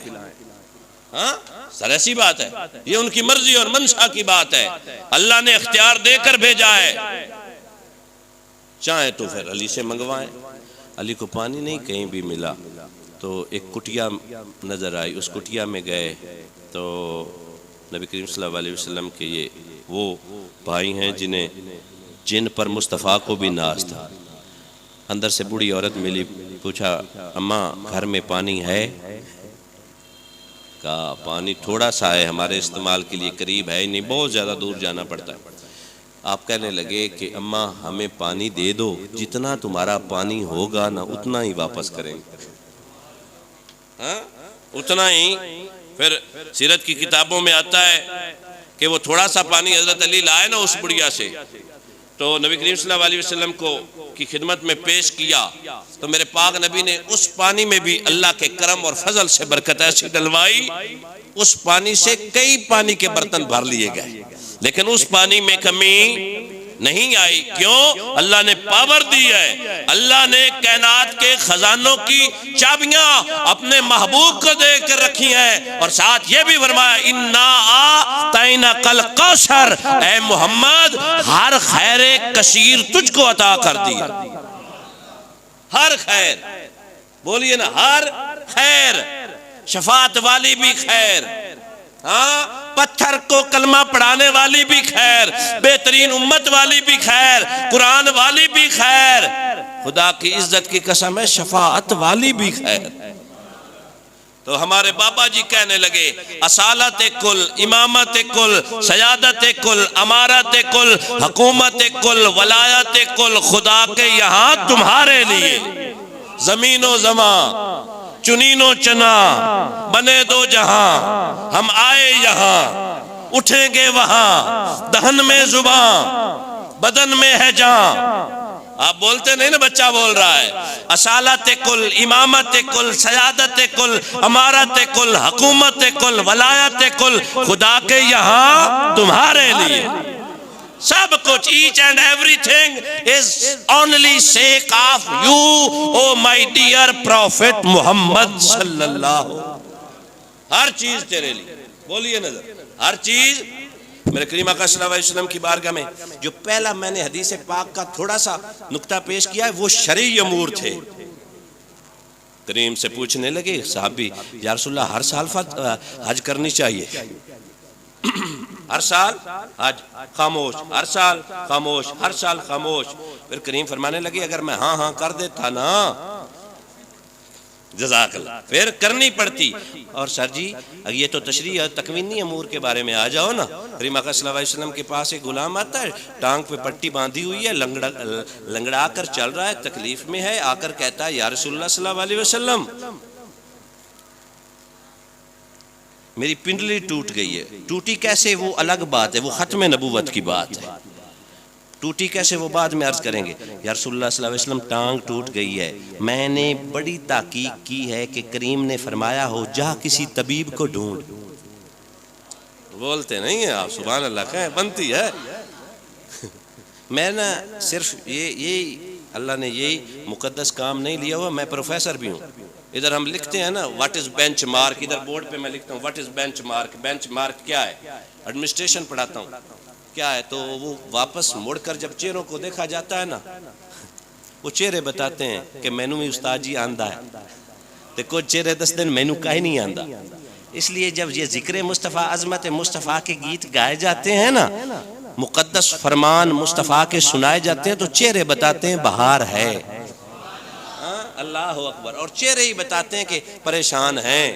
ہاں سر ایسی بات ہے، یہ ان کی مرضی اور منشا کی بات ہے، اللہ نے اختیار دے کر بھیجا ہے، چاہیں تو پھر علی سے منگوائیں۔ علی کو پانی نہیں کہیں بھی ملا تو ایک کٹیا نظر آئی، اس کٹیا میں گئے تو نبی کریم صلی اللہ علیہ وسلم کے یہ وہ بھائی ہیں جن پر مصطفیٰ کو بھی ناز تھا۔ اندر سے بوڑھی عورت ملی، پوچھا اماں گھر میں پانی ہے؟ کہا پانی تھوڑا سا ہے، ہمارے استعمال کے لیے قریب ہے نہیں، بہت زیادہ دور جانا پڑتا ہے۔ آپ کہنے لگے کہ اماں ہمیں پانی دے دو، جتنا تمہارا پانی ہوگا نا اتنا ہی واپس کریں گے، ہاں اتنا ہی۔ پھر سیرت کی کتابوں میں آتا ہے کہ وہ تھوڑا سا پانی حضرت علی لائے نا اس بڑھیا سے، تو نبی کریم صلی اللہ علیہ وسلم کی خدمت میں پیش کیا تو میرے پاک نبی نے اس پانی میں بھی اللہ کے کرم اور فضل سے برکت ایسی ڈلوائی، اس پانی سے کئی پانی کے برتن بھر لیے گئے، لیکن اس پانی میں کمی نہیں آئی۔ کیوں؟ اللہ نے پاور دی ہے، اللہ نے کائنات کے خزانوں کی چابیاں اپنے محبوب کو دے کر رکھی ہیں، اور ساتھ یہ بھی فرمایا اِنَّا أَعْطَيْنَاكَ الْكَوْثَرَ، اے محمد ہر خیر کثیر تجھ کو عطا کر دیا، ہر خیر، بولیے نا ہر خیر، شفاعت والی بھی خیر، ہاں پتھر کو کلمہ پڑھانے والی بھی خیر، بہترین امت والی بھی خیر، قرآن والی بھی خیر، خدا کی عزت کی قسم ہے شفاعت والی بھی خیر۔ تو ہمارے بابا جی کہنے لگے اصالت کل، امامت کل، سیادت کل، امارت کل، حکومت کل، ولایت کل خدا کے یہاں تمہارے لیے، زمین و زمان چنین و چنا بنے دو جہاں، ہم آئے یہاں اٹھیں گے وہاں، دہن میں زباں بدن میں ہے جان۔ آپ بولتے نہیں نا، بچہ بول رہا ہے اصالت کل، امامت کل، سیادت کل، امارت کل، حکومت کل، ولایت کل خدا کے یہاں تمہارے لیے، سب کچھ each and every thing is only sake of you O my dear prophet Muhammad صلی اللہ، ہر چیز تیرے لیے، بولیے نظر، ہر چیز۔ میرے کریم آقا صلی اللہ علیہ وسلم کی بارگاہ میں جو پہلا میں نے حدیث پاک کا تھوڑا سا نکتہ پیش کیا ہے وہ شرعی امور تھے۔ کریم سے پوچھنے لگے صحابی یا رسول اللہ ہر سال حج کرنی چاہیے؟ ہر سال حج؟ خاموش، ہر سال خاموش، ہر سال خاموش۔ پھر کریم فرمانے لگے اگر میں ہاں ہاں کر دیتا نا جزاک اللہ، پھر کرنی پڑتی۔ اور سر جی یہ تو تشریح تکوینی امور کے بارے میں آ جاؤ نا۔ کریم آقا صلی اللہ علیہ وسلم کے پاس ایک غلام آتا ہے، ٹانگ پہ پٹی باندھی ہوئی ہے، لنگڑا کر چل رہا ہے، تکلیف میں ہے، آ کر کہتا ہے یا رسول اللہ صلی اللہ علیہ وسلم میری پنڈلی ٹوٹ گئی ہے۔ ٹوٹی کیسے وہ الگ بات ہے، وہ ختم نبوت کی بات ہے، ٹوٹی کیسے وہ بعد میں عرض کریں گے۔ یا رسول اللہ صلی اللہ علیہ وسلم ٹانگ ٹوٹ گئی ہے، میں نے بڑی تحقیق کی ہے کہ کریم نے فرمایا ہو جا کسی طبیب کو ڈھونڈ۔ بولتے نہیں ہیں آپ سبحان اللہ، کہیں بنتی ہے۔ میں نا صرف یہ اللہ نے یہی مقدس کام نہیں لیا ہوا، میں پروفیسر بھی ہوں۔ ادھر ہم لکھتے ہیں نا واٹ از بینچ مارک، ادھر بورڈ پہ میں لکھتا ہوں what is bench mark. Bench mark کیا ہے؟ ایڈمنسٹریشن پڑھاتا ہوں، کیا ہے؟ تو وہ واپس مڑ کر جب چہروں کو دیکھا جاتا ہے نا، وہ چہرے بتاتے ہیں کہ مینو بھی استاد جی آندہ ہے، تو کچھ چہرے دس دن مینو کا ہی نہیں آندہ۔ اس لیے جب یہ ذکر مصطفیٰ، عظمت مصطفیٰ کے گیت گائے جاتے ہیں نا، مقدس فرمان مصطفیٰ کے سنائے جاتے ہیں تو چہرے بتاتے ہیں بہار ہے، اللہ اکبر، اور چہرے ہی بتاتے ہیں کہ پریشان ہیں۔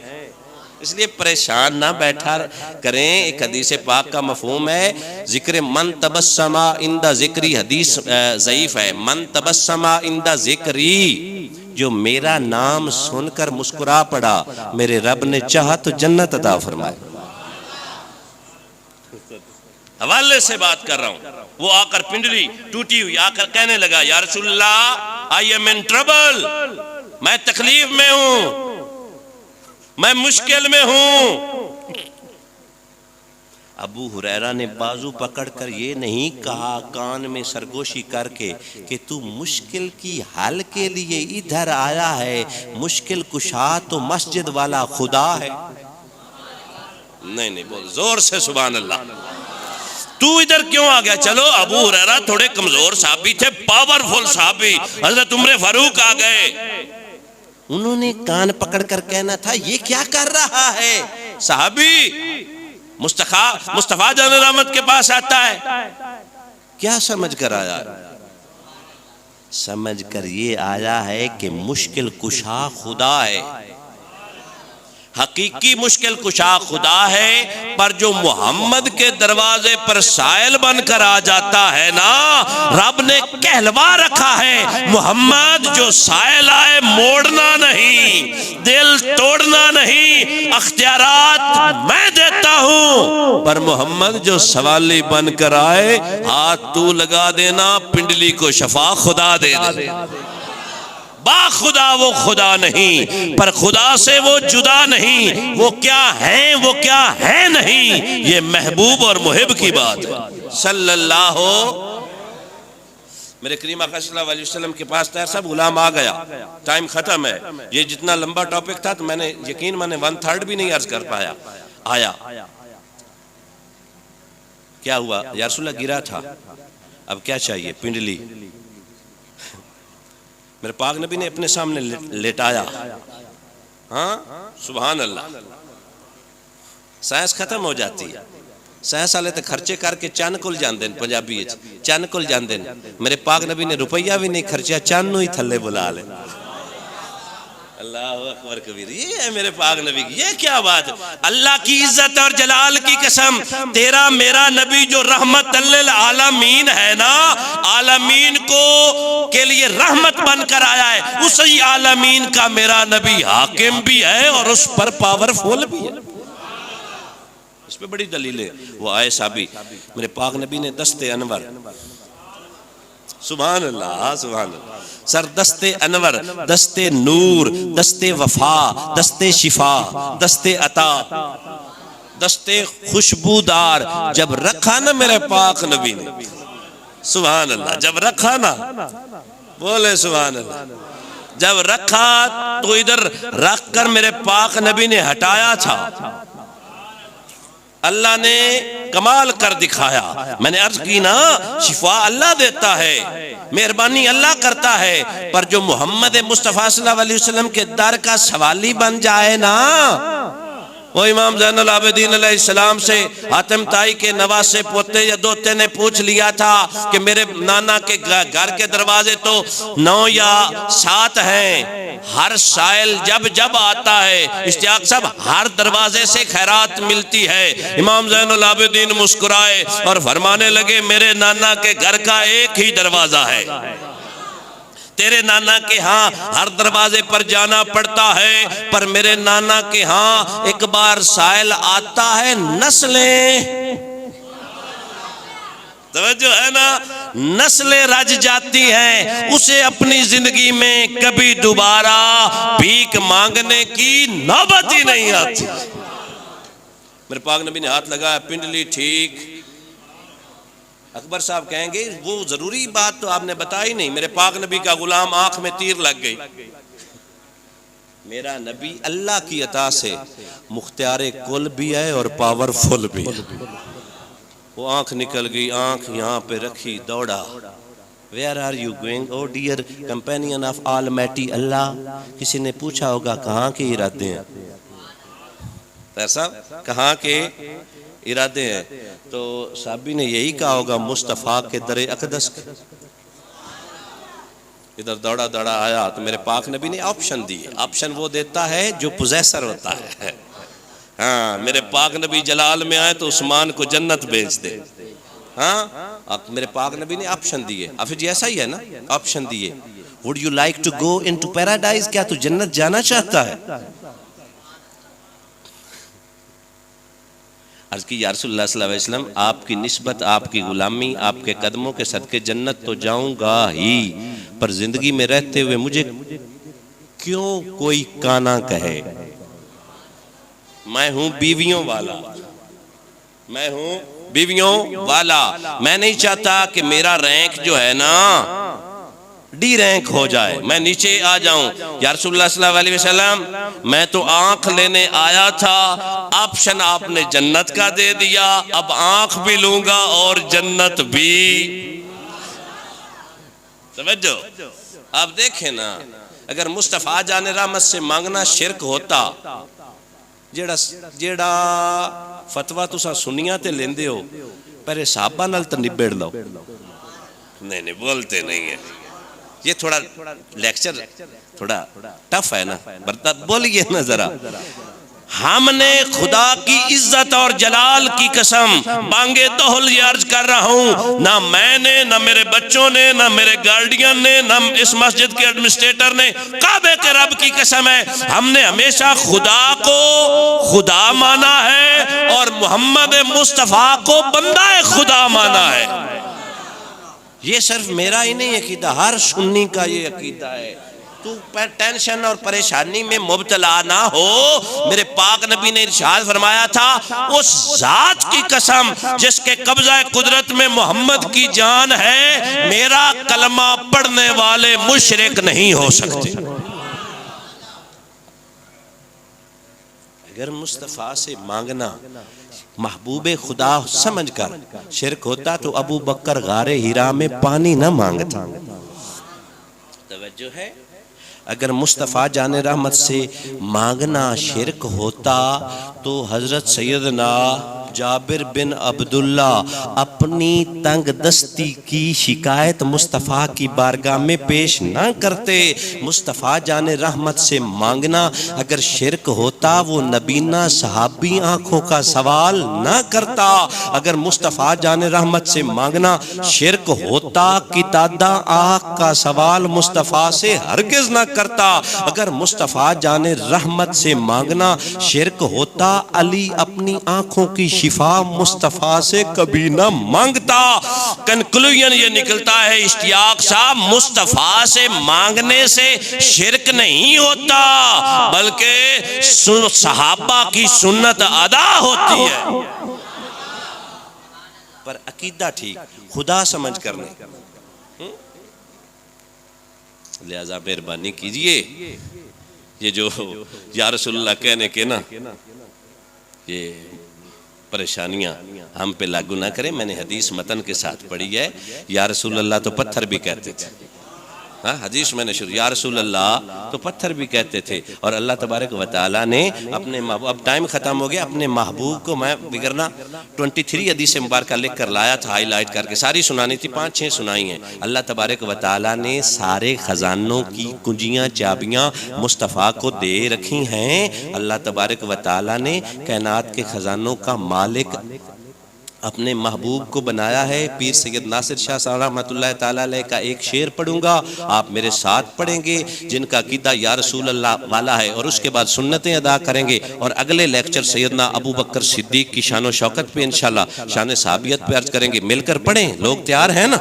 اس لیے پریشان نہ بیٹھا کریں۔ ایک حدیث پاک کا مفہوم ہے ذکر من تبسم عند ذکری، حدیث ضعیف ہے، من تبسم عند ذکری، جو میرا نام سن کر مسکرا پڑا میرے رب نے چاہا تو جنت عطا فرمائے۔ حوالے سے بات کر رہا ہوں، وہ آ کر پنڈلی ٹوٹی ہوئی آ کر کہنے لگا یا رسول اللہ آئی ایم ان ٹربل، میں تکلیف میں ہوں، میں مشکل میں ہوں۔ ابو ہریرہ نے بازو پکڑ کر یہ نہیں کہا کان میں سرگوشی کر کے کہ تو مشکل کی حل کے لیے ادھر آیا ہے، مشکل کشا تو مسجد والا خدا ہے۔ نہیں بول زور سے سبحان اللہ. تو ادھر کیوں آ گیا؟ چلو ابو ہریرہ تھوڑے کمزور صحابی تھے، پاورفل صحابی، حضرت عمر فاروق آ گئے، انہوں نے کان پکڑ کر کہنا تھا یہ کیا کر رہا ہے؟ صحابی مصطفیٰ جان رحمت کے پاس آتا ہے، کیا سمجھ کر آیا؟ سمجھ کر یہ آیا ہے کہ مشکل کشا خدا ہے، حقیقی مشکل کشا خدا ہے، پر جو محمد کے دروازے پر سائل بن کر آ جاتا ہے نا، رب نے کہلوا رکھا ہے محمد جو سائل آئے موڑنا نہیں، دل توڑنا نہیں، اختیارات میں دیتا ہوں، پر محمد جو سوالی بن کر آئے ہاتھ تو لگا دینا، پنڈلی کو شفا خدا دے دے. با خدا وہ خدا نہیں، پر خدا سے وہ جدا نہیں، وہ کیا ہیں وہ کیا ہے نہیں، یہ محبوب اور محب کی بات ہے صلی اللہ. میرے کریم آقا صلی اللہ علیہ وسلم کے پاس طاہر صاحب غلام آ گیا، ٹائم ختم ہے، یہ جتنا لمبا ٹاپک تھا تو میں نے یقین 1/3 بھی نہیں عرض کر پایا. آیا کیا ہوا یا رسول اللہ؟ گرا تھا، اب کیا چاہیے؟ پنڈلی. میرے پاک نبی نے اپنے سامنے لیٹایا. ہاں سبحان اللہ. سائنس ختم ہو جاتی ہے، سائنس والے تے خرچے کر کے چند کل جان دین، پنجابی چند کل جان دین. میرے پاک نبی نے روپیہ بھی نہیں خرچیا، چند نو ہی تھلے بلا لے. اللہ اکبر کبیر. یہ ہے میرے پاک نبی کی، یہ کیا بات ہے؟ اللہ کی عزت اور جلال کی قسم، تیرا میرا نبی جو رحمت للعالمین ہے نا، عالمین کو کے لیے رحمت بن کر آیا ہے، اسی عالمین کا میرا نبی حاکم بھی ہے اور اس پر پاورفل بھی ہے. اس پہ بڑی دلیل ہے. وہ آئے صحابی، میرے پاک نبی نے دست انور، سبحان اللہ سبحان اللہ، سر دست انور، دست نور، دست وفا، دست شفا، دست عطا، دست خوشبودار جب رکھا نا میرے پاک نبی نے، سبحان اللہ، جب رکھا نا، بولے سبحان اللہ، جب رکھا تو ادھر رکھ کر میرے پاک نبی نے ہٹایا تھا، اللہ نے کمال کر دکھایا. میں نے عرض کی نا، شفا اللہ دیتا ہے، مہربانی اللہ کرتا ہے، پر جو محمد مصطفیٰ صلی اللہ علیہ وسلم کے در کا سوالی بن جائے نا، وہ امام زین العابدین علیہ السلام سے حاتم طائی کے نواسے پوتے یا دوتے نے پوچھ لیا تھا کہ میرے نانا کے گھر کے دروازے تو 9 یا 7 ہیں، ہر سائل جب آتا ہے اشتیاق صاحب ہر دروازے سے خیرات ملتی ہے. امام زین العابدین مسکرائے اور فرمانے لگے میرے نانا کے گھر کا ایک ہی دروازہ ہے، تیرے نانا کے ہاں ہر دروازے پر جانا پڑتا ہے، پر میرے نانا کے ہاں ایک بار سائل آتا ہے، نسلیں توجہ ہے نا، نسلیں رج جاتی ہیں، اسے اپنی زندگی میں کبھی دوبارہ بھیک مانگنے کی نوبت ہی نہیں آتی. میرے پاک نبی نے ہاتھ لگایا، پنڈلی ٹھیک. اکبر صاحب کہیں گے وہ ضروری بات تو آپ نے بتائی نہیں، میرے پاک نبی کا غلام آنکھ میں تیر لگ گئی. میرا نبی اللہ کی عطا سے مختار کل بھی ہے اور پاورفل بھی ہے. وہ آنکھ نکل گئی، آنکھ یہاں پہ رکھی، دوڑا. Where are you going? Oh dear companion of Almighty Allah. کسی نے پوچھا ہوگا کہاں کے ارادے ہیں؟ ایسا کہاں کے ارادے ہیں؟ تو صحابی نے یہی کہا ہوگا مصطفیٰ کے در اقدس. ادھر دوڑا آیا تو میرے پاک نبی نے آپشن دی. آپشن وہ دیتا ہے جو پوزیسر ہوتا ہے. ہاں میرے پاک نبی جلال میں آئے تو عثمان کو جنت بیچ دے. ہاں میرے پاک نبی نے آپشن دیے. افضل جی ایسا ہی ہے نا، آپشن دیے. Would you like to go into paradise? کیا تو جنت جانا چاہتا ہے؟ عرض کی یا رسول اللہ صلی اللہ علیہ وسلم آپ کی نسبت، آپ کی غلامی، آپ کے قدموں کے صدقے جنت تو جاؤں گا ہی، پر زندگی میں رہتے ہوئے مجھے کیوں کوئی کانا کہے. میں ہوں بیویوں والا، میں ہوں بیویوں والا. میں نہیں چاہتا کہ میرا رینک جو ہے نا ڈی رینک ہو جائے، میں نیچے آ جاؤں، یا رسول اللہ صلی اللہ علیہ وسلم میں تو آنکھ لینے آیا تھا، آپشن آپ نے جنت کا دے دیا، اب آنکھ بھی لوں گا اور جنت بھی۔ توجہ، آپ دیکھیں نا، اگر مصطفیٰ جان رحمت سے مانگنا شرک ہوتا، جیڑا فتوہ تسا سنیاں تے لیندے ہو پہلے صحابہ نال تے نبیڑ لو۔ نہیں بولتے نہیں ہیں، یہ تھوڑا لیکچر تھوڑا ٹف ہے نا، بولیے نا ذرا۔ ہم نے خدا کی عزت اور جلال کی قسم بانگے توحل یہ عرض کر رہا ہوں، نہ میں نے، نہ میرے بچوں نے، نہ میرے گارڈین نے، نہ اس مسجد کے ایڈمنسٹریٹر نے، کعبے کے رب کی قسم ہے، ہم نے ہمیشہ خدا کو خدا مانا ہے اور محمد مصطفیٰ کو بندہ خدا مانا ہے۔ یہ صرف میرا ہی نہیں عقیدہ، ہر سنی کا یہ عقیدہ ہے۔ تو ٹینشن اور پریشانی میں مبتلا نہ ہو، میرے پاک نبی نے ارشاد فرمایا تھا، اس ذات کی قسم جس کے قبضہ قدرت میں محمد کی جان ہے، میرا کلمہ پڑھنے والے مشرک نہیں ہو سکتے۔ اگر مصطفیٰ سے مانگنا محبوب خدا سمجھ کر شرک ہوتا تو ابو بکر غار ہیرا میں پانی نہ مانگتا۔ توجہ ہے، اگر مصطفیٰ جان رحمت سے مانگنا شرک ہوتا تو حضرت سیدنا جابر بن عبداللہ اپنی تنگ دستی کی شکایت مصطفیٰ کی بارگاہ میں پیش نہ کرتے۔ مصطفیٰ جان رحمت سے مانگنا اگر شرک ہوتا وہ نبینا صحابی آنکھوں کا سوال نہ کرتا۔ اگر مصطفیٰ جان رحمت سے مانگنا شرک ہوتا قطادہ آنکھ کا سوال مصطفیٰ سے ہرگز نہ کرتا۔ اگر مصطفیٰ جان رحمت سے مانگنا شرک ہوتا علی اپنی آنکھوں کی شفا مصطفیٰ سے کبھی نہ مانگتا۔ کنکلوژن یہ نکلتا ہے اشتیاق صاحب، مصطفیٰ سے مانگنے سے شرک نہیں ہوتا بلکہ صحابہ کی سنت ادا ہوتی ہے، پر عقیدہ ٹھیک خدا سمجھ کر نہیں۔ لہذا مہربانی کیجئے یہ جو یا رسول اللہ کہنے کے نا یہ پریشانیاں ہم پہ لاگو نہ کریں۔ میں نے حدیث متن کے ساتھ پڑھی ہے، یا رسول اللہ تو پتھر بھی کہتے تھے۔ حدیث میں نے شروع، یا رسول اللہ تو پتھر بھی کہتے تھے، اور اللہ تبارک و تعالیٰ نے اپنے محبوب، اب ٹائم ختم ہو گیا، اپنے محبوب کو میں بگرنا 23 حدیث مبارکہ لکھ کر لایا تھا، ہائی لائٹ کر کے، ساری سنانی تھی، 5-6 سنائی ہیں۔ اللہ تبارک و تعالیٰ نے سارے خزانوں کی کنجیاں چابیاں مصطفیٰ کو دے رکھی ہیں۔ اللہ تبارک و تعالیٰ نے کائنات کے خزانوں کا مالک اپنے محبوب کو بنایا ہے۔ پیر سید ناصر شاہ صاحب رحمۃ اللہ تعالیٰ علیہ کا ایک شعر پڑھوں گا، آپ میرے ساتھ پڑھیں گے، جن کا عقیدہ یا رسول اللہ والا ہے، اور اس کے بعد سنتیں ادا کریں گے، اور اگلے لیکچر سیدنا ابو بکر صدیق کی شان و شوکت پہ انشاءاللہ شان صحابیت پہ عرض کریں گے۔ مل کر پڑھیں، لوگ تیار ہیں نا؟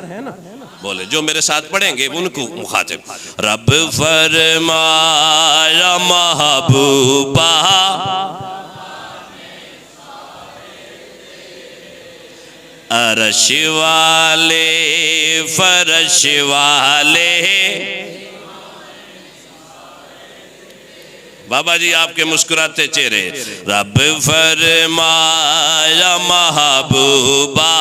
بولے جو میرے ساتھ پڑھیں گے ان کو مخاطب۔ رب فرمایا محبوبہ عرش والے فرش والے، بابا جی آپ کے مسکراتے چہرے، رب فرمایا محبوبہ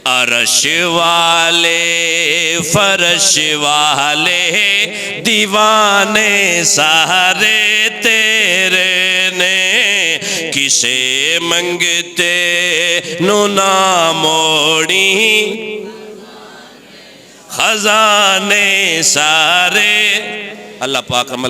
عرش والے فرش والے، دیوانے سارے تیرے نے، کسے منگتے نو نہ موڑی، خزانے سارے۔ اللہ پاک عمل